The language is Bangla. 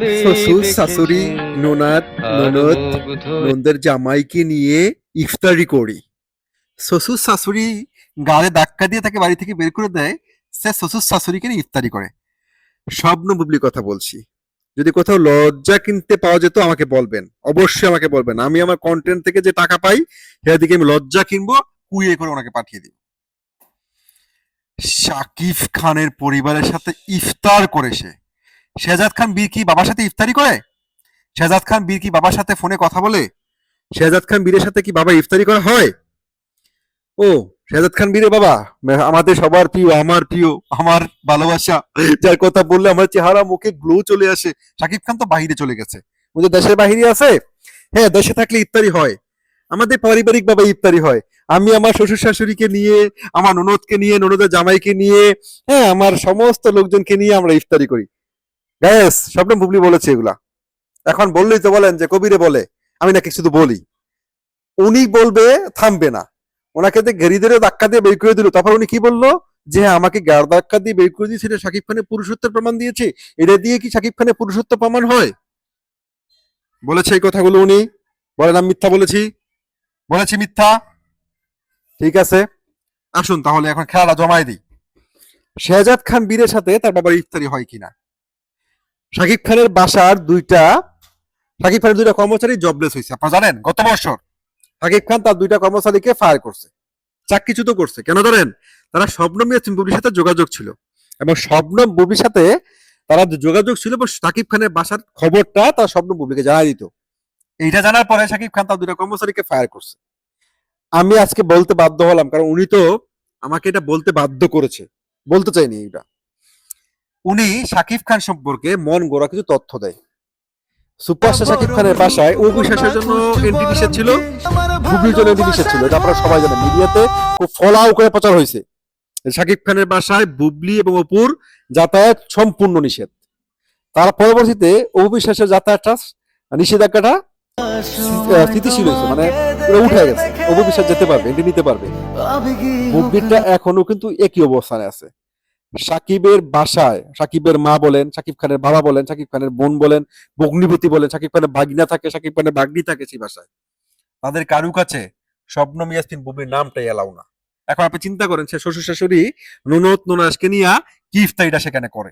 শ্বশুর শাশুড়ি ননাদ ননদ ননদের জামাইকে নিয়ে ইফতারি করি। শ্বশুর শাশুড়ি গালে ধাক্কা দিয়ে তাকে বাড়ি থেকে বের করে দেয়, সে শ্বশুর শাশুড়িকে নিয়ে ইফতারি করে। স্বপ্ন বুবলি কথা বলছি। যদি কোথাও লজ্জা কিনতে পাওয়া যেত আমাকে বলবেন, অবশ্যই আমাকে বলবেন। আমি আমার কন্টেন্ট থেকে যে টাকা পাই সেদিকে আমি লজ্জা কিনবো, কুইয়ে করে ওনাকে পাঠিয়ে দিব। শাকিব খানের পরিবারের সাথে ইফতার করে সে। শেহজাদ খান বীর কি বাবার সাথে ইফতারি করে? শেহজাদ খান বীর কি বাবার সাথে ফোনে কথা বলে? শেহজাদ খান বীরের সাথে কি বাবা ইফতারি করা হয়? ও, শেহজাদ খান বীরের বাবা আমাদের সবার প্রিয়, আমার প্রিয়, আমার ভালোবাসা, যার কথা বললে আমার চেহারা মুখে গ্লো চলে আসে। শাকিব খান তো বাহিরে চলে গেছে, ওদের দেশের বাহিরে আছে। হ্যাঁ, দেশে থাকলে ইফতারি হয়, আমাদের পারিবারিক ভাবে ইফতারি হয়। আমি আমার শ্বশুর শাশুড়িকে নিয়ে, আমার ননদকে নিয়ে, ননদের জামাইকে নিয়ে, হ্যাঁ, আমার সমস্ত লোকজনকে নিয়ে আমরা ইফতারি করি। গ্যাস স্বপ্ন বুবলি বলেছে এগুলা। এখন বললেই তো বলেন যে কবিরে বলে আমি নাকি শুধু বলি। উনি বলবে, থামবে না। ওনাকে ঘেরি ধরে ধাক্কা দিয়ে বের করে দিল, তারপর উনি কি বললো যে হ্যাঁ, আমাকে গাড় ধাক্কা দিয়ে বের করে দিয়েছে, এটা শাকিব খানের পুরুষত্বের প্রমাণ দিয়েছে। এটা দিয়ে কি শাকিব খানের পুরুষত্ব প্রমাণ হয়? বলেছে এই কথাগুলো উনি। বলেন আমি মিথ্যা বলেছি? বলেছি মিথ্যা? ঠিক আছে, আসুন তাহলে এখন খেলাটা জমায় দিই। শেহজাদ খান বীরের সাথে তার বাবার ইফতারি হয় কিনা। শাকিব খানের বাসার শাকিব খানের দুইটা কর্মচারী জবলেস হয়েছে, আপনারা জানেন। গত বছর শাকিব খান তার দুইটা কর্মচারীকে ফায়ার করছে, চাকরিচ্যুত করছে। কেন জানেন? তারা শবনম ইয়াসমিন বুবলির সাথে যোগাযোগ ছিল, এবং শবনম বুবলির সাথে তারা যোগাযোগ ছিল এবং শাকিব খানের বাসার খবরটা তারা শবনম বুবলিকে জানাই দিত। এইটা জানার পরে শাকিব খান তার দুইটা কর্মচারীকে ফায়ার করছে। আমি আজকে বলতে বাধ্য হলাম, কারণ উনি তো আমাকে এটা বলতে বাধ্য করেছে, বলতে চাইনি এটা। উনি শাকিব খান সম্পর্কে মন গড়া কিছু তথ্য দেয়। সুপারস্টার শাকিব খানের বাসায় অবিশ্বাসের জন্য এন্ট্রি নিষেধ ছিল, বুবলির জন্য এন্ট্রি নিষেধ ছিল। এটা আপনারা সবাই জানেন, মিডিয়াতে খুব ফলাও করে প্রচার হয়েছে। শাকিব খানের বাসায় বুবলি এবং অপুর যাতায়াত সম্পূর্ণ নিষেধ। তার পরবর্তীতে অবিশ্বাসের যাতায়াতটা, নিষেধাজ্ঞাটা স্থিতিশীল হয়েছে, মানে উঠে গেছে। অবিশ্বাস যেতে পারবে, এন্ট্রি নিতে পারবে। বুবলিটা এখনো কিন্তু একই অবস্থানে আছে। সাকিবের বাসায় সাকিবের মা বলেন, সাকিব খানের বাবা বলেন, সাকিব খানের বোন বলেন, ভগ্নিপতি বলেন, সাকিব খানের ভাগিনা থাকে, সাকিব খানের ভাগ্নি থাকে সেই বাসায়। তাদের কারু কাছে শবনম ইয়াসমিন বুবলির নামটাই এলাও না। এখন আপনি চিন্তা করেন, সে শ্বশুর শাশুড়ি ননদ ননাসকে নিয়ে কি ইফতারিটা সেখানে করে।